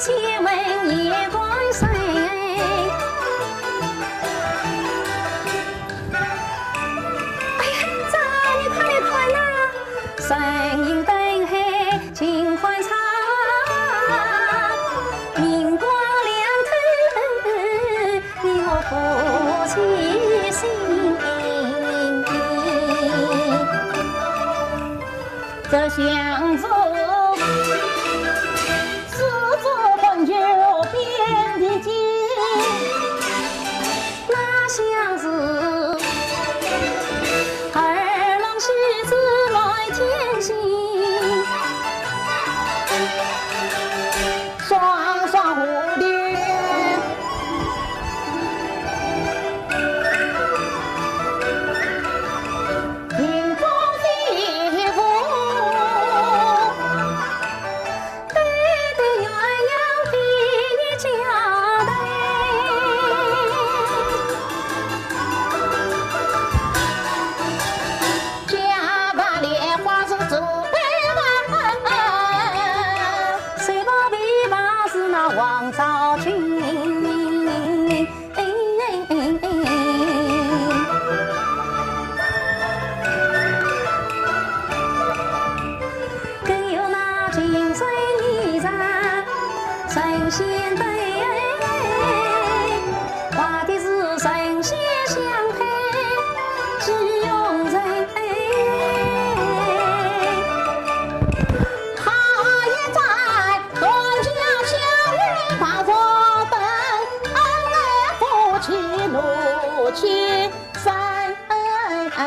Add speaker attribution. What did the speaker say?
Speaker 1: 且问夜光谁？哎呀，这你看呐，神影灯黑尽欢唱，明光亮透，你我夫妻心。这相思。 相思，二郎喜子来天行，双双蝴蝶，迎风飞舞，对对鸳鸯比家对。 王昭君，更有那金水泥山神仙对，画的是神仙相配只用人。 怒气三，恨